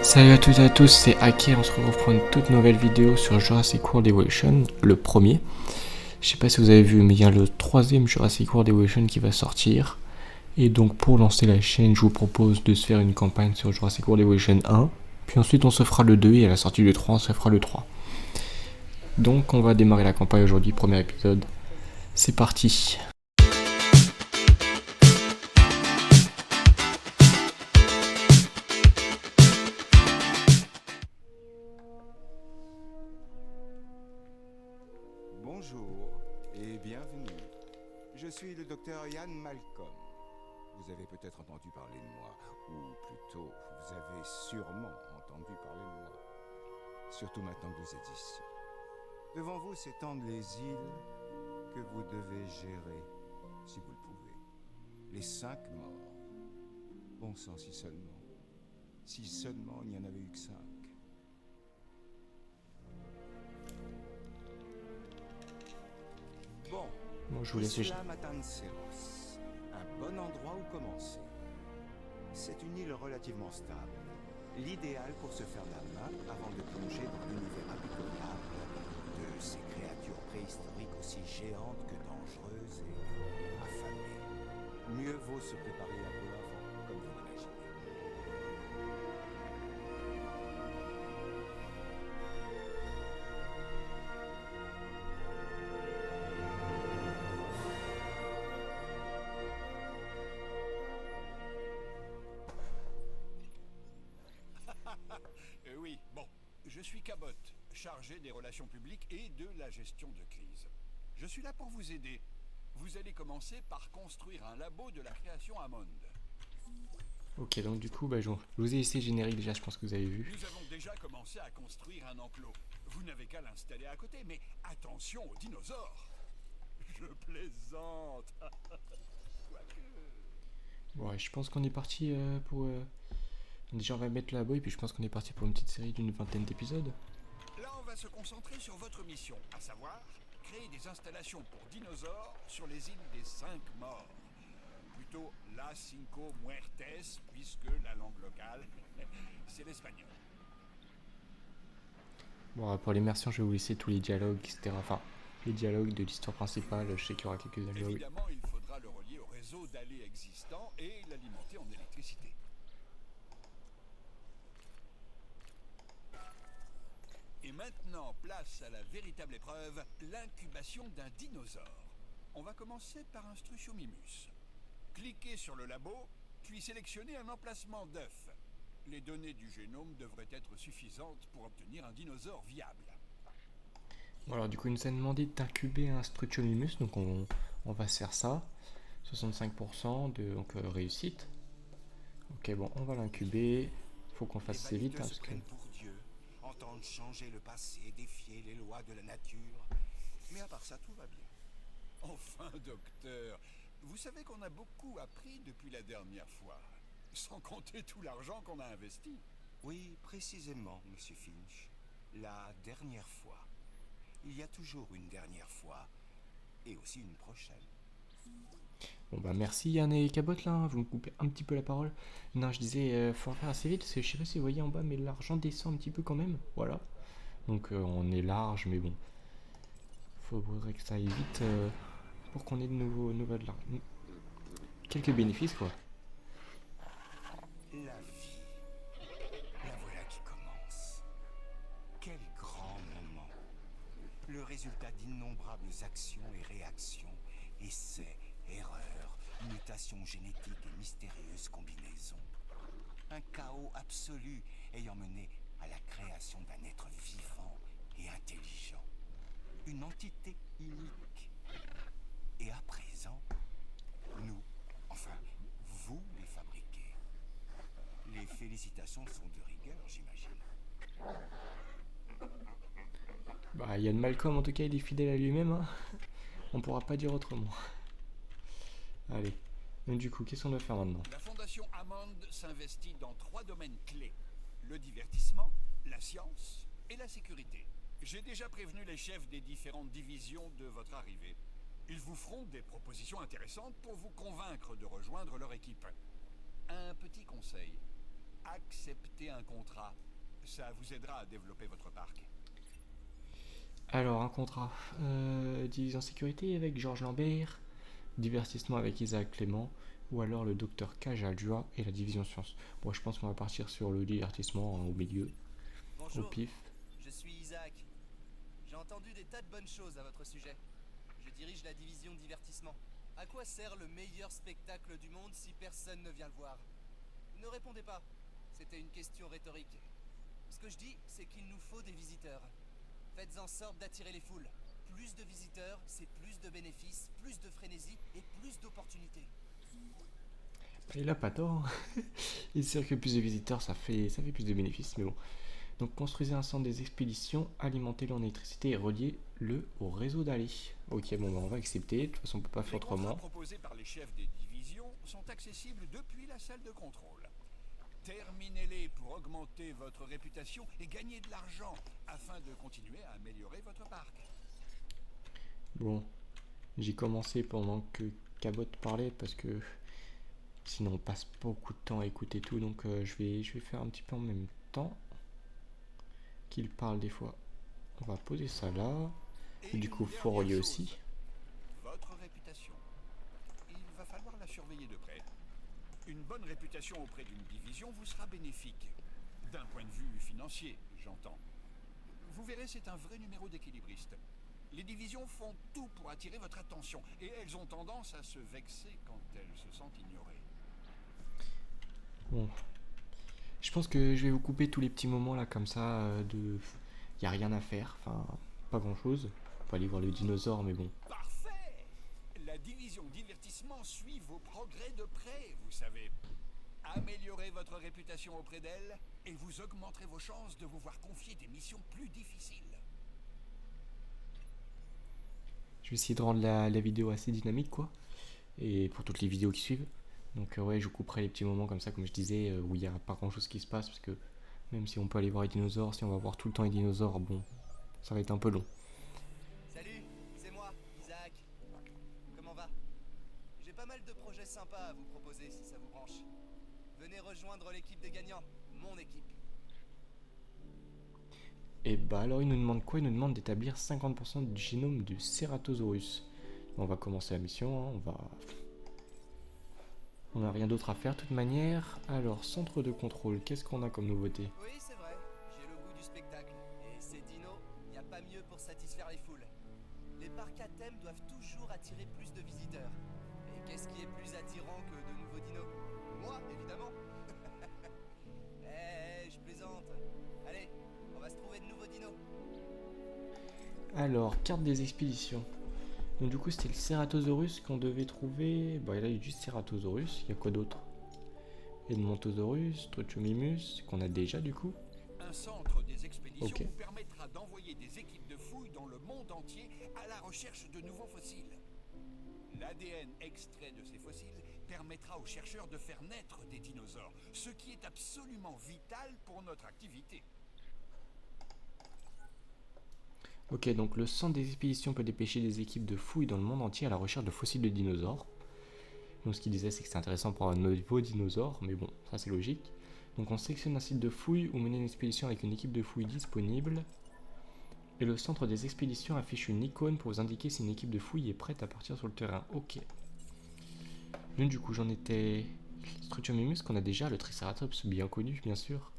Salut à toutes et à tous, c'est Aki, on se retrouve pour une toute nouvelle vidéo sur Jurassic World Evolution, le premier. Je sais pas si vous avez vu, mais il y a le troisième Jurassic World Evolution qui va sortir. Et donc pour lancer la chaîne, je vous propose de se faire une campagne sur Jurassic World Evolution 1. Puis ensuite on se fera le 2 et à la sortie du 3 on se fera le 3. Donc on va démarrer la campagne aujourd'hui, premier épisode. C'est parti. Bonjour et bienvenue. Je suis le docteur Ian Malcolm. Vous avez peut-être entendu parler de moi, ou plutôt, vous avez sûrement entendu parler de moi. Surtout maintenant que vous êtes ici. Devant vous s'étendent les îles que vous devez gérer, si vous le pouvez. Les 5 morts. Bon sang, si seulement. Si seulement il n'y en avait eu que 5. Bon, je vous laisse. Isla Matanceros, un bon endroit où commencer. C'est une île relativement stable, l'idéal pour se faire la main avant de plonger dans l'univers impitoyable de ces créatures préhistoriques aussi géantes que dangereuses et affamées. Mieux vaut se préparer un peu avant, comme vous l'imaginez. Oui, bon, je suis Cabot, chargé des relations publiques et de la gestion de crise. Je suis là pour vous aider. Vous allez commencer par construire un labo de la création Hammond. Ok, donc du coup, je vous ai laissé le générique déjà, je pense que vous avez vu. Nous avons déjà commencé à construire un enclos. Vous n'avez qu'à l'installer à côté, mais attention aux dinosaures. Je plaisante. Quoique... Ouais, je pense qu'on est parti pour... Déjà, on va mettre là-bas et puis je pense qu'on est parti pour une petite série d'une 20aine d'épisodes. Là, on va se concentrer sur votre mission, à savoir créer des installations pour dinosaures sur les îles des 5 morts. Plutôt Las Cinco Muertes, puisque la langue locale, c'est l'espagnol. Bon, pour l'immersion, je vais vous laisser tous les dialogues, etc. Enfin, les dialogues de l'histoire principale, je sais qu'il y aura quelques dialogues. Évidemment, il faudra le relier au réseau d'allées existant et l'alimenter en électricité. Et maintenant, place à la véritable épreuve, l'incubation d'un dinosaure. On va commencer par un Struthiomimus. Cliquez sur le labo, puis sélectionnez un emplacement d'œuf. Les données du génome devraient être suffisantes pour obtenir un dinosaure viable. Bon, alors du coup, il nous a demandé d'incuber un Struthiomimus, donc on va se faire ça. 65% de réussite. Ok, bon, on va l'incuber. Faut qu'on fasse assez vite, parce que... pour Dieu, entendre changer le passé, défier les lois de la nature. Mais à part ça, tout va bien. Enfin, docteur, vous savez qu'on a beaucoup appris depuis la dernière fois, sans compter tout l'argent qu'on a investi. Oui, précisément, Monsieur Finch. La dernière fois. Il y a toujours une dernière fois, et aussi une prochaine. Bon merci Yann et Cabot là, hein, vous me coupez un petit peu la parole. Non, je disais, faut en faire assez vite, parce que je sais pas si vous voyez en bas, mais l'argent descend un petit peu quand même, voilà. Donc on est large, mais bon. Faudrait que ça aille vite pour qu'on ait de quelques bénéfices quoi. La vie. La voilà qui commence. Quel grand moment. Le résultat d'innombrables actions et réactions, essais, erreurs, mutations génétiques et mystérieuses combinaisons. Un chaos absolu ayant mené à la création d'un être vivant et intelligent. Une entité unique. Et à présent, nous, enfin, vous les fabriquez. Les félicitations sont de rigueur, j'imagine. Yann Malcolm en tout cas il est fidèle à lui-même, hein. On pourra pas dire autrement. Allez, donc du coup, qu'est-ce qu'on doit faire maintenant? La Fondation Hammond s'investit dans 3 domaines clés. Le divertissement, la science et la sécurité. J'ai déjà prévenu les chefs des différentes divisions de votre arrivée. Ils vous feront des propositions intéressantes pour vous convaincre de rejoindre leur équipe. Un petit conseil. accepter un contrat. Ça vous aidera à développer votre parc. Alors, un contrat. Division sécurité avec Georges Lambert, divertissement avec Isaac Clément, ou alors le docteur Kajalua et la division sciences. Bon, je pense qu'on va partir sur le divertissement hein, au milieu, au Bonjour, pif. je suis Isaac. J'ai entendu des tas de bonnes choses à votre sujet. Je dirige la division divertissement. À quoi sert le meilleur spectacle du monde si personne ne vient le voir? Ne répondez pas. C'était une question rhétorique. Ce que je dis, c'est qu'il nous faut des visiteurs. Faites en sorte d'attirer les foules. Plus de visiteurs, c'est plus de bénéfices, plus de frénésie et plus d'opportunités. Il a pas tort. Il sait que plus de visiteurs, ça fait plus de bénéfices, mais bon. Donc construisez un centre des expéditions, alimentez-le en électricité et reliez-le au réseau d'aller. Ok, bon, bah, on va accepter. De toute façon, on peut pas faire Les contrats autrement. proposés par les chefs des divisions sont accessibles depuis la salle de contrôle. Terminez-les pour augmenter votre réputation et gagner de l'argent afin de continuer à améliorer votre parc. Bon, j'ai commencé pendant que Cabot parlait parce que sinon on passe beaucoup de temps à écouter tout, donc je vais faire un petit peu en même temps qu'il parle des fois. On va poser ça là. Et Du coup, une faut dernière relier chose, aussi. votre réputation. Il va falloir la surveiller de près. Une bonne réputation auprès d'une division vous sera bénéfique. D'un point de vue financier, j'entends. Vous verrez, c'est un vrai numéro d'équilibriste. Les divisions font tout pour attirer votre attention, et elles ont tendance à se vexer quand elles se sentent ignorées. Bon, je pense que je vais vous couper tous les petits moments là comme ça de... Y a rien à faire, enfin pas grand chose. On peut aller voir le dinosaure mais bon. Parfait! La division divertissement suit vos progrès de près, vous savez. Améliorez votre réputation auprès d'elle, et vous augmenterez vos chances de vous voir confier des missions plus difficiles. Je vais essayer de rendre la vidéo assez dynamique quoi. Et pour toutes les vidéos qui suivent. Donc ouais, je vous couperai les petits moments comme ça, comme je disais, où il n'y a pas grand chose qui se passe, parce que même si on peut aller voir les dinosaures, si on va voir tout le temps les dinosaures, bon, ça va être un peu long. Salut, c'est moi, Isaac. Comment va? J'ai pas mal de projets sympas à vous proposer si ça vous branche. Venez rejoindre l'équipe des gagnants, mon équipe. Et bah alors il nous demande quoi? Il nous demande d'établir 50% du génome du Ceratosaurus. On va commencer la mission, hein, on n'a rien d'autre à faire de toute manière. Alors, centre de contrôle, qu'est-ce qu'on a comme nouveauté? Oui, c'est vrai, j'ai le goût du spectacle. Et ces dinos, y a pas mieux pour satisfaire les foules. Les parcs à thème doivent toujours attirer plus de visiteurs. Et qu'est-ce qui est plus attirant que de nouveaux dinos? Moi, évidemment. Je plaisante. Allez, on va se trouver de nouveaux dinos. Alors, carte des expéditions. Donc du coup c'était le Ceratosaurus qu'on devait trouver. Bah là il y a juste Ceratosaurus, il y a quoi d'autre? Edmontosaurus, Struthiomimus, qu'on a déjà du coup. Un centre des expéditions Ok. vous permettra d'envoyer des équipes de fouilles dans le monde entier à la recherche de nouveaux fossiles. L'ADN extrait de ces fossiles permettra aux chercheurs de faire naître des dinosaures, ce qui est absolument vital pour notre activité. Ok, donc le centre des expéditions peut dépêcher des équipes de fouilles dans le monde entier à la recherche de fossiles de dinosaures. Donc ce qu'il disait c'est que c'est intéressant pour un nouveau dinosaure, mais bon, ça c'est logique. Donc on sélectionne un site de fouilles ou mener une expédition avec une équipe de fouilles disponible. Et le centre des expéditions affiche une icône pour vous indiquer si une équipe de fouilles est prête à partir sur le terrain. Ok. Donc du coup j'en étais... Struthiomimus qu'on a déjà, le Triceratops bien connu bien sûr.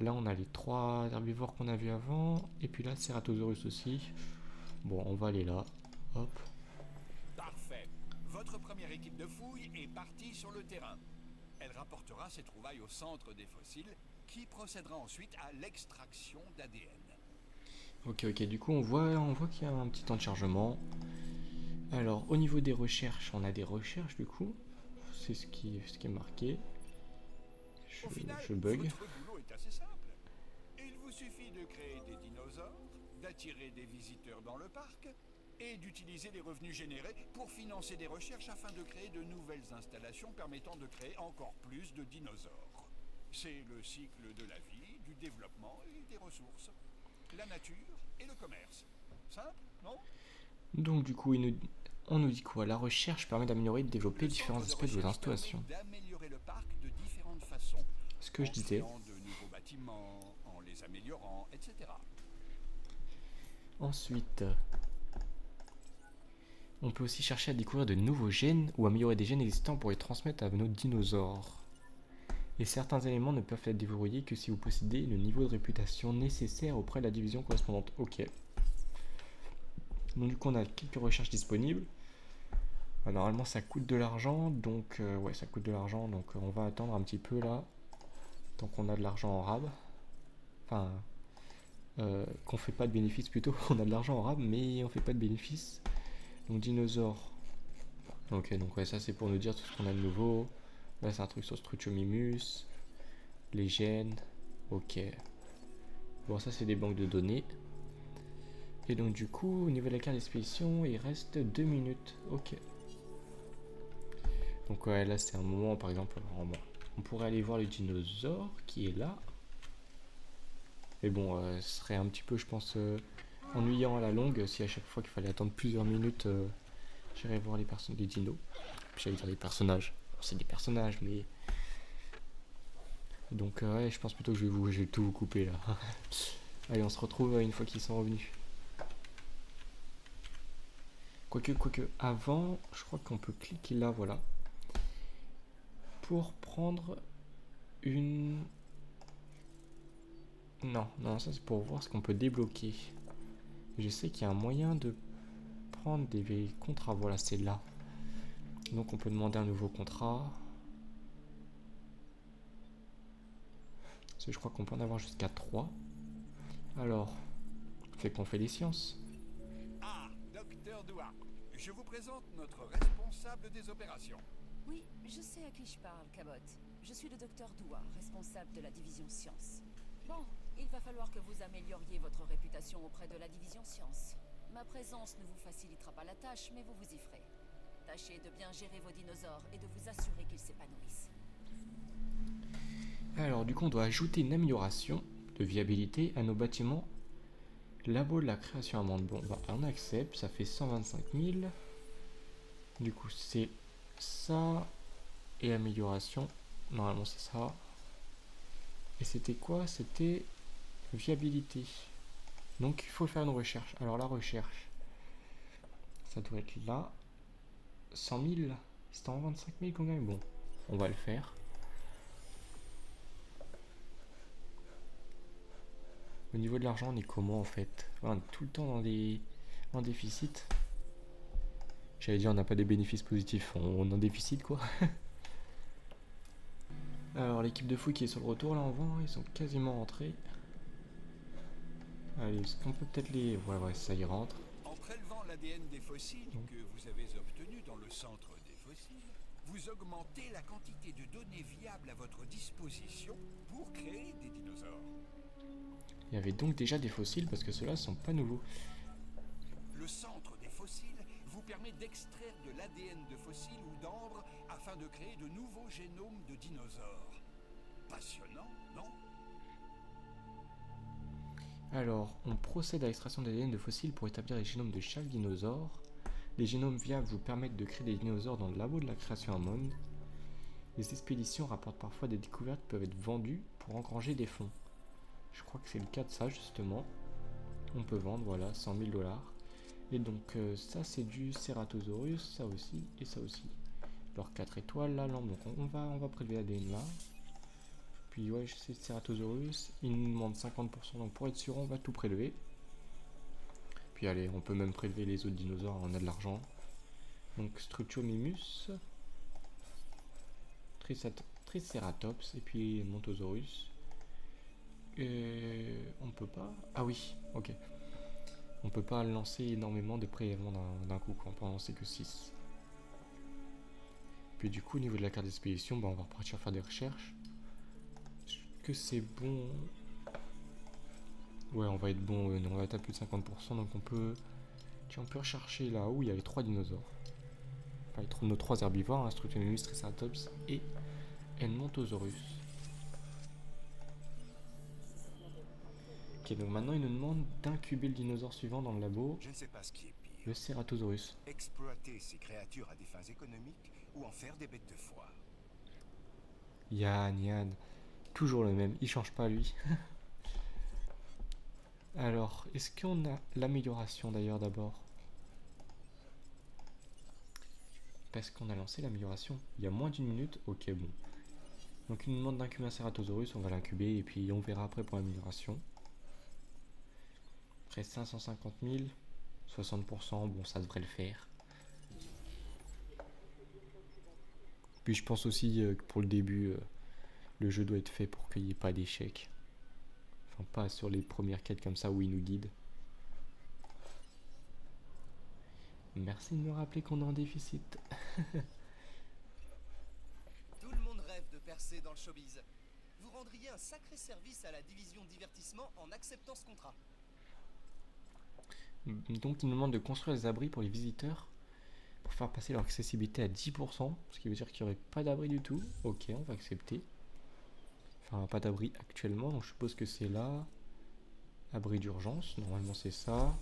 Là on a les 3 herbivores qu'on a vus avant, et puis là Ceratosaurus aussi. Bon on va aller là, hop. Parfait. Votre première équipe de fouilles est partie sur le terrain. Elle rapportera ses trouvailles au centre des fossiles, qui procédera ensuite à l'extraction d'ADN. Ok, du coup on voit qu'il y a un petit temps de chargement. Alors au niveau des recherches, on a des recherches du coup. C'est ce qui est marqué. Au final, Je bug. votre boulot est assez simple. Il vous suffit de créer des dinosaures, d'attirer des visiteurs dans le parc et d'utiliser les revenus générés pour financer des recherches afin de créer de nouvelles installations permettant de créer encore plus de dinosaures. C'est le cycle de la vie, du développement et des ressources. La nature et le commerce. Simple, non? Donc du coup on nous dit quoi? La recherche permet d'améliorer et de développer Le différents centre aspects de vos recherche permet installations. d'améliorer le parc de différentes façons. ce que je disais. créant de nouveaux bâtiments, en les améliorant, etc. Ensuite, on peut aussi chercher à découvrir de nouveaux gènes ou améliorer des gènes existants pour les transmettre à nos dinosaures. Et certains éléments ne peuvent être déverrouillés que si vous possédez le niveau de réputation nécessaire auprès de la division correspondante. Ok. Donc du coup on a quelques recherches disponibles. Normalement ça coûte de l'argent, donc ouais ça coûte de l'argent, donc on va attendre un petit peu là, tant qu'on a de l'argent en rab. Enfin, qu'on fait pas de bénéfices plutôt, on a de l'argent en rab mais on fait pas de bénéfices. Donc dinosaures. Ok, donc ouais ça c'est pour nous dire tout ce qu'on a de nouveau. Là c'est un truc sur Struthiomimus, les gènes, ok. Bon ça c'est des banques de données. Et donc du coup au niveau de la carte d'expédition il reste 2 minutes, ok. Donc ouais là c'est un moment par exemple, on pourrait aller voir le dinosaure qui est là. Mais bon ce serait un petit peu je pense ennuyant à la longue si à chaque fois qu'il fallait attendre plusieurs minutes j'irais voir les personnes des dinos. Puis j'allais dire les personnages. C'est des personnages mais donc ouais je pense plutôt que je vais tout vous couper là. Allez on se retrouve une fois qu'ils sont revenus. Quoique avant je crois qu'on peut cliquer là voilà pour prendre une non ça c'est pour voir ce qu'on peut débloquer. Je sais qu'il y a un moyen de prendre des contrats, voilà c'est là. Donc on peut demander un nouveau contrat. Parce que je crois qu'on peut en avoir jusqu'à 3. Alors, fait qu'on fait les sciences. Ah, Docteur Dua, je vous présente notre responsable des opérations. Oui, je sais à qui je parle, Cabot. Je suis le docteur Dua, responsable de la division sciences. Bon, il va falloir que vous amélioriez votre réputation auprès de la division sciences. Ma présence ne vous facilitera pas la tâche, mais vous vous y ferez. Tâchez de bien gérer vos dinosaures et de vous assurer qu'ils s'épanouissent. Alors du coup on doit ajouter une amélioration de viabilité à nos bâtiments. Labo de la création amende. Bon bah on accepte, ça fait 125 000. Du coup c'est ça et amélioration. Normalement c'est ça. Et c'était quoi? C'était viabilité. Donc il faut faire une recherche. Alors la recherche, ça doit être là. 100 000. C'était en 25 000 quand même. Bon, on va le faire. Au niveau de l'argent, on est comment en fait? On est tout le temps en déficit. J'allais dire on n'a pas des bénéfices positifs, on est en déficit quoi. Alors l'équipe de fouilles qui est sur le retour là en vent, ils sont quasiment rentrés. Allez, est-ce qu'on peut peut-être les... Ouais, ça y rentre. En prélevant l'ADN des fossiles que vous avez obtenu dans le centre des fossiles, vous augmentez la quantité de données viables à votre disposition pour créer des dinosaures. Il y avait donc déjà des fossiles parce que ceux-là sont pas nouveaux. Le centre des fossiles vous permet d'extraire de l'ADN de fossiles ou d'ambres afin de créer de nouveaux génomes de dinosaures. Passionnant, non? Alors, on procède à l'extraction d'ADN de fossiles pour établir les génomes de chaque dinosaure. Les génomes viables vous permettent de créer des dinosaures dans le labo de la création à monde. Les expéditions rapportent parfois des découvertes qui peuvent être vendues pour engranger des fonds. Je crois que c'est le cas de ça justement. On peut vendre, voilà, 100 000 $. Et donc ça c'est du Ceratosaurus, ça aussi et ça aussi. Alors 4 étoiles, la lampe, donc on va prélever l'ADN là. Puis ouais, c'est Ceratosaurus, il nous demande 50%, donc pour être sûr on va tout prélever. Puis allez, on peut même prélever les autres dinosaures, on a de l'argent. Donc Struthiomimus, Triceratops et puis Montosaurus. On peut pas... Ah oui, ok. On peut pas lancer énormément de prélèvements d'un coup, on peut en lancer que 6. Puis du coup, au niveau de la carte d'expédition, bah, on va repartir faire des recherches. Est-ce que c'est bon? Ouais, on va être bon, on va être à plus de 50%, donc on peut... Tiens, on peut rechercher là où il y avait 3 dinosaures. Enfin, nos 3 herbivores, hein, Struthiomimus, Triceratops et Edmontosaurus. Ok, donc maintenant il nous demande d'incuber le dinosaure suivant dans le labo, Je ne sais pas ce qui est pire. le Ceratosaurus. Exploiter ces créatures à des fins économiques ou en faire des bêtes de foire. Yann, toujours le même, il change pas lui. Alors, est-ce qu'on a l'amélioration d'ailleurs d'abord? Parce qu'on a lancé l'amélioration il y a moins d'une minute. Ok, bon. Donc il nous demande d'incuber un Ceratosaurus, on va l'incuber et puis on verra après pour l'amélioration. Après 550 000, 60%, bon ça devrait le faire. Puis je pense aussi que pour le début, le jeu doit être fait pour qu'il n'y ait pas d'échec. Enfin pas sur les premières quêtes comme ça où il nous guide. Merci de me rappeler qu'on est en déficit. Tout le monde rêve de percer dans le showbiz. Vous rendriez un sacré service à la division divertissement en acceptant ce contrat. Donc il nous demande de construire des abris pour les visiteurs pour faire passer leur accessibilité à 10%, ce qui veut dire qu'il n'y aurait pas d'abri du tout. Ok, on va accepter. Enfin, pas d'abri actuellement, donc je suppose que c'est là. Abri d'urgence, normalement c'est ça.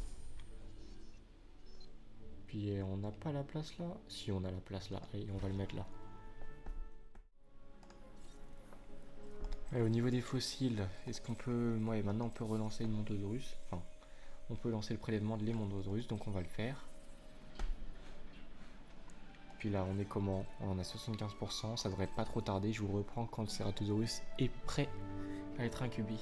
Puis on n'a pas la place là. Si, on a la place là, allez, on va le mettre là. Ouais, au niveau des fossiles, est-ce qu'on peut... Ouais, maintenant on peut relancer une Montosaurus. Enfin, on peut lancer le prélèvement de les Montosaurus, donc on va le faire. Puis là, on est comment? On a 75%, ça devrait pas trop tarder. Je vous reprends quand le Ceratosaurus est prêt à être incubé.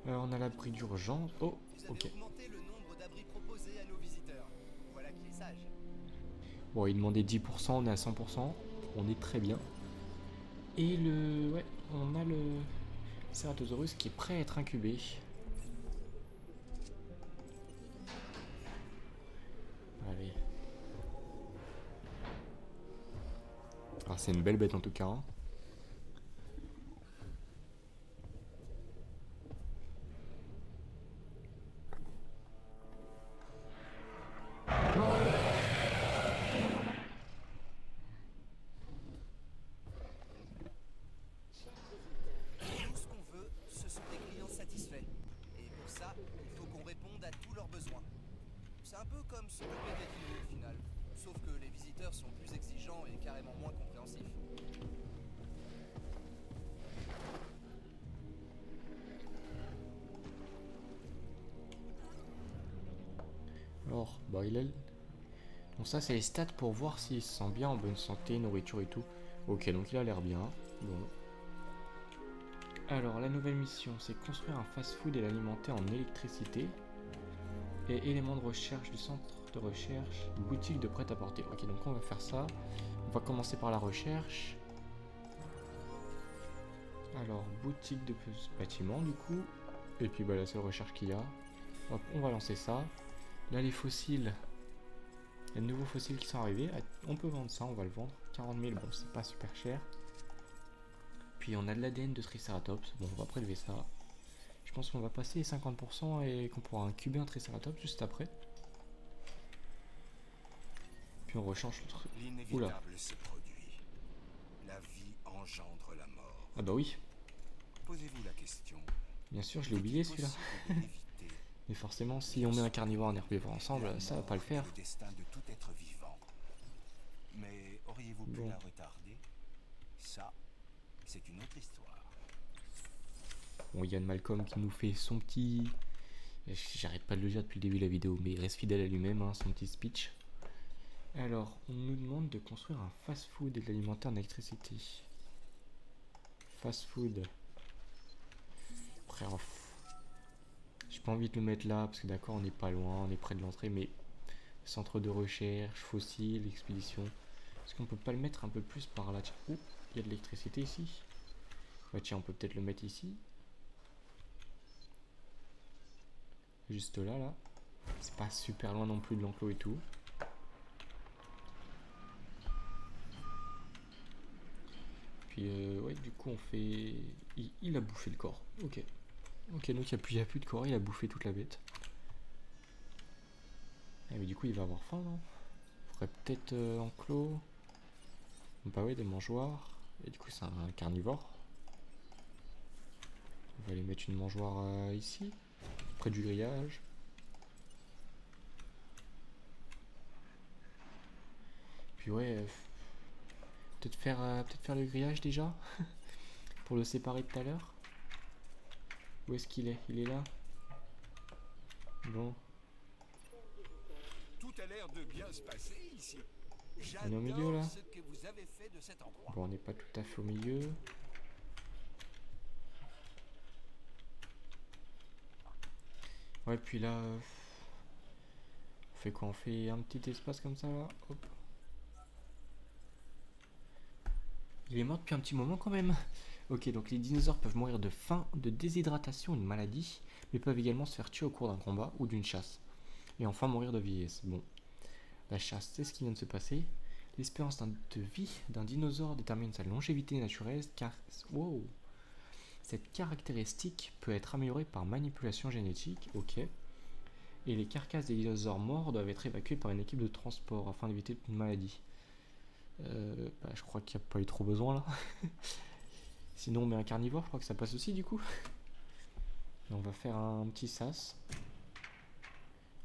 On a l'abri d'urgence. Oh, Vous avez ok. augmenté le nombre d'abris proposés à nos visiteurs. Voilà qui est sage. Bon, il demandait 10%, on est à 100%. On est très bien. Et le... Ouais, on a le Ceratosaurus qui est prêt à être incubé. Allez. Alors c'est une belle bête en tout cas. Hein. Tout ce qu'on veut, ce sont des clients satisfaits. Et pour ça, il faut qu'on réponde à tous leurs besoins. C'est un peu comme s'occuper des dinos au final. Sauf que les visiteurs sont plus exigeants et carrément moins compréhensifs. Alors, bah il a... Donc ça c'est les stats pour voir s'il se sent bien, en bonne santé, nourriture et tout. Ok, donc il a l'air bien. Bon. Alors la nouvelle mission, c'est construire un fast-food et l'alimenter en électricité. Et éléments de recherche du centre de recherche, boutique de prêt-à-porter. Ok, donc on va faire ça. On va commencer par la recherche. Alors, boutique de bâtiment du coup. Et puis bah la seule recherche qu'il y a. Hop, on va lancer ça. Là les fossiles. Il y a de nouveaux fossiles qui sont arrivés. On peut vendre ça, on va le vendre. 40 000, bon c'est pas super cher. Puis on a de l'ADN de Triceratops. Bon, on va prélever ça. Je pense qu'on va passer les 50% et qu'on pourra incuber un Triceratops juste après. Puis on rechange le truc. Oula. L'inévitable se produit. La vie engendre la mort. Ah bah oui. Posez-vous la question. Bien sûr, je l'ai oublié celui-là. Possible de l'éviter. Mais forcément, si on met un carnivore et un herbivore ensemble, ça va pas le faire. Le destin de tout être vivant. Mais auriez-vous pu Bon. la retarder? Ça, c'est une autre histoire. Bon, Yann Malcolm qui nous fait son petit... J'arrête pas de le dire depuis le début de la vidéo, mais il reste fidèle à lui-même, hein, son petit speech. Alors, on nous demande de construire un fast-food et de l'alimenter en électricité. Fast-food. Après, j'ai pas envie de le mettre là, parce que d'accord, on n'est pas loin, on est près de l'entrée, mais... Centre de recherche, fossiles, expédition... Est-ce qu'on peut pas le mettre un peu plus par là? Tiens, ouh, il y a de l'électricité ici. Ouais, tiens, on peut peut-être le mettre ici. Juste là, là. C'est pas super loin non plus de l'enclos et tout. Puis, ouais, du coup, on fait... Il a bouffé le corps. Ok. Ok, donc il n'y a plus de corps, il a bouffé toute la bête. Ah, mais du coup, il va avoir faim, non? Faudrait peut-être enclos. Bah ouais, des mangeoires. Et du coup, c'est un carnivore. On va aller mettre une mangeoire ici, près du grillage. Puis ouais, Peut-être faire le grillage déjà pour le séparer de tout à l'heure. Où est-ce qu'il est? Il est là. Bon, Tout a l'air de bien se passer ici. on est au milieu là. J'adore ce que vous avez fait de cet endroit. Bon, on n'est pas tout à fait au milieu. Ouais, puis là, on fait quoi? On fait un petit espace comme ça là. Hop. Il est mort depuis un petit moment quand même. Ok, donc les dinosaures peuvent mourir de faim, de déshydratation, une maladie, mais peuvent également se faire tuer au cours d'un combat ou d'une chasse. Et enfin mourir de vieillesse. Bon, la chasse, c'est ce qui vient de se passer. L'espérance de vie d'un dinosaure détermine sa longévité naturelle car... Wow. Cette caractéristique peut être améliorée par manipulation génétique, ok. Et les carcasses des dinosaures morts doivent être évacuées par une équipe de transport afin d'éviter toute maladie. Je crois qu'il n'y a pas eu trop besoin là. Sinon on met un carnivore, je crois que ça passe aussi du coup. Et on va faire un petit sas.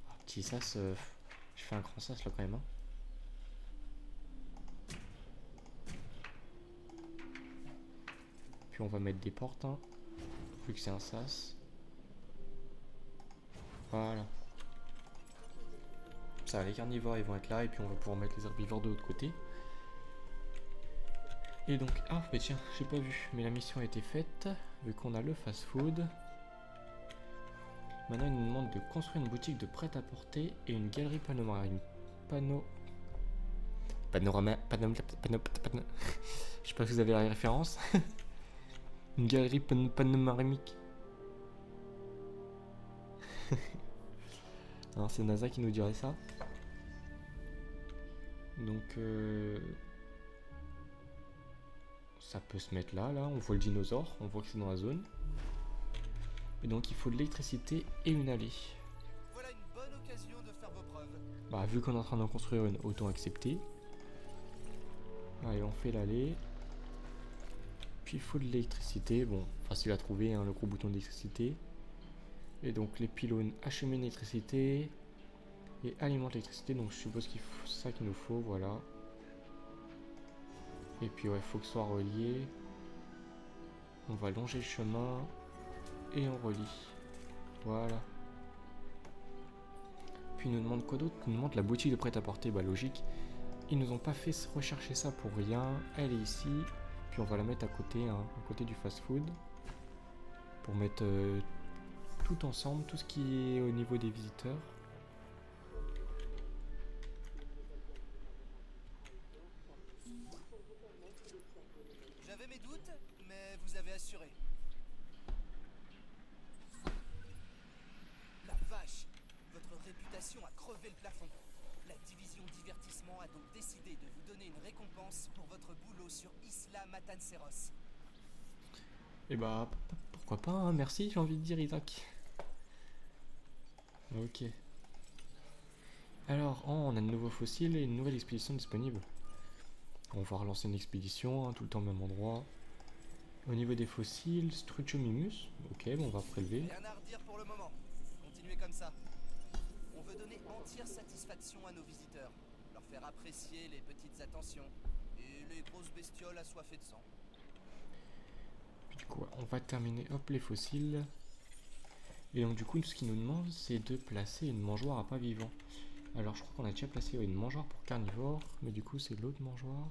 Un petit sas, je fais un grand sas là quand même. Hein. Puis on va mettre des portes, hein, vu que c'est un sas. Voilà. Ça, les carnivores ils vont être là et puis on va pouvoir mettre les herbivores de l'autre côté. Et donc, ah mais tiens, j'ai pas vu, mais la mission a été faite, vu qu'on a le fast-food. Maintenant il nous demande de construire une boutique de prêt-à-porter et une galerie panoramique. Je sais pas si vous avez la référence. Une galerie panoramique. Alors c'est NASA qui nous dirait ça. Donc ça peut se mettre là, on voit le dinosaure, on voit que c'est dans la zone. Et donc il faut de l'électricité et une allée. Voilà une bonne occasion de faire vos preuves. Bah vu qu'on est en train d'en construire une, autant accepter. Allez, on fait l'allée. Puis il faut de l'électricité, bon, facile à trouver, hein, le gros bouton d'électricité. Et donc les pylônes acheminent l'électricité et alimentent l'électricité, donc je suppose qu'il faut ça qu'il nous faut, voilà. Et puis ouais, faut que ce soit relié. On va longer le chemin et on relie. Voilà. Puis il nous demande quoi d'autre? Il nous demande la boutique de prêt-à-porter, bah logique. Ils nous ont pas fait rechercher ça pour rien. Elle est ici. Puis on va la mettre à côté, hein, à côté du fast-food. Pour mettre tout ensemble, tout ce qui est au niveau des visiteurs. J'avais mes doutes, mais vous avez assuré. La vache! Votre réputation a crevé le plafond. La division divertissement a donc décidé de vous donner une récompense pour votre boulot sur Isla Matanceros. Et bah, pourquoi pas, hein, merci, j'ai envie de dire, Isaac. Ok. Alors, oh, on a de nouveaux fossiles et une nouvelle expédition disponible. On va relancer une expédition, hein, tout le temps au même endroit. Au niveau des fossiles, Struthiomimus. Ok, bon, on va prélever. Rien à redire pour le moment. Continuez comme ça. On veut donner entière satisfaction à nos visiteurs. Leur faire apprécier les petites attentions et les grosses bestioles assoiffées de sang. Puis du coup, on va terminer, hop, les fossiles. Et donc du coup, ce qu'il nous demande, c'est de placer une mangeoire à pas vivant. Alors je crois qu'on a déjà placé une mangeoire pour carnivore, mais du coup c'est l'autre mangeoire.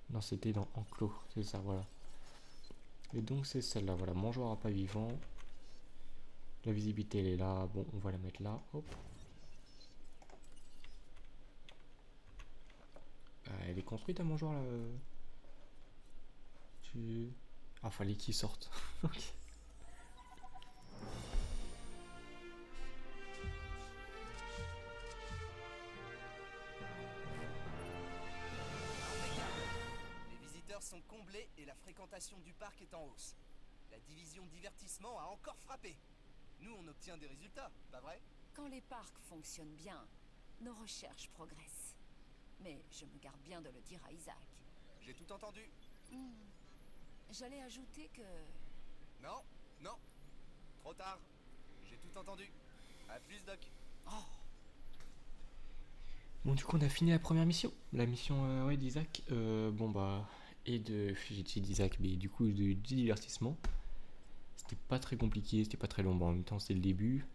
Non, c'était dans enclos, c'est ça, voilà. Et donc c'est celle-là, voilà, mangeoire à pas vivant. La visibilité elle est là, bon on va la mettre là, hop. Elle est construite ta mangeoire là. Ah, fallait qu'il sorte. Ok. Les visiteurs sont comblés et la fréquentation du parc est en hausse. La division divertissement a encore frappé. Nous, on obtient des résultats, pas vrai? Quand les parcs fonctionnent bien, nos recherches progressent. Mais je me garde bien de le dire à Isaac. J'ai tout entendu. J'allais ajouter que... Non, non. Trop tard. J'ai tout entendu. À plus, Doc. Bon, du coup, on a fini la première mission. La mission d'Isaac. Et j'ai dit d'Isaac, mais du coup, du divertissement. C'était pas très compliqué, c'était pas très long. Bon, en même temps, c'est le début.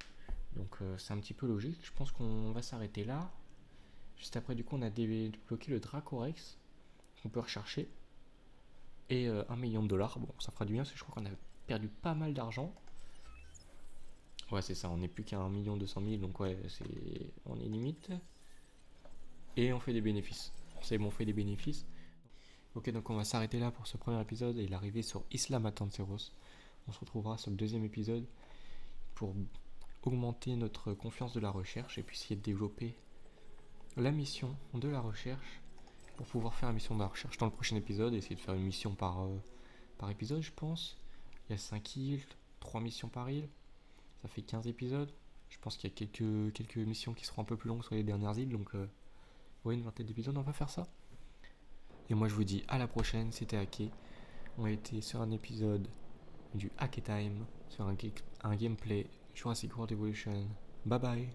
Donc, c'est un petit peu logique. Je pense qu'on va s'arrêter là. Juste après, du coup, on a débloqué le Dracorex. Qu'on peut rechercher. Et 1 million de dollars. Bon, ça fera du bien parce que je crois qu'on a perdu pas mal d'argent. Ouais, c'est ça, on n'est plus qu'à 1 200 000, donc ouais, on est limite. Et on fait des bénéfices. C'est bon, on fait des bénéfices. Ok, donc on va s'arrêter là pour ce premier épisode et l'arrivée sur Isla Matanceros. On se retrouvera sur le deuxième épisode pour augmenter notre confiance de la recherche et puis essayer de développer la mission de la recherche pour pouvoir faire la mission de la recherche dans le prochain épisode et essayer de faire une mission par épisode, je pense. Il y a 5 îles, 3 missions par île. Ça fait 15 épisodes. Je pense qu'il y a quelques missions qui seront un peu plus longues sur les dernières îles. Donc, ouais, une vingtaine d'épisodes, on va faire ça. Et moi, je vous dis à la prochaine. C'était Hacké. On a été sur un épisode du Hacké Time, sur un gameplay Jurassic World Evolution. Bye bye.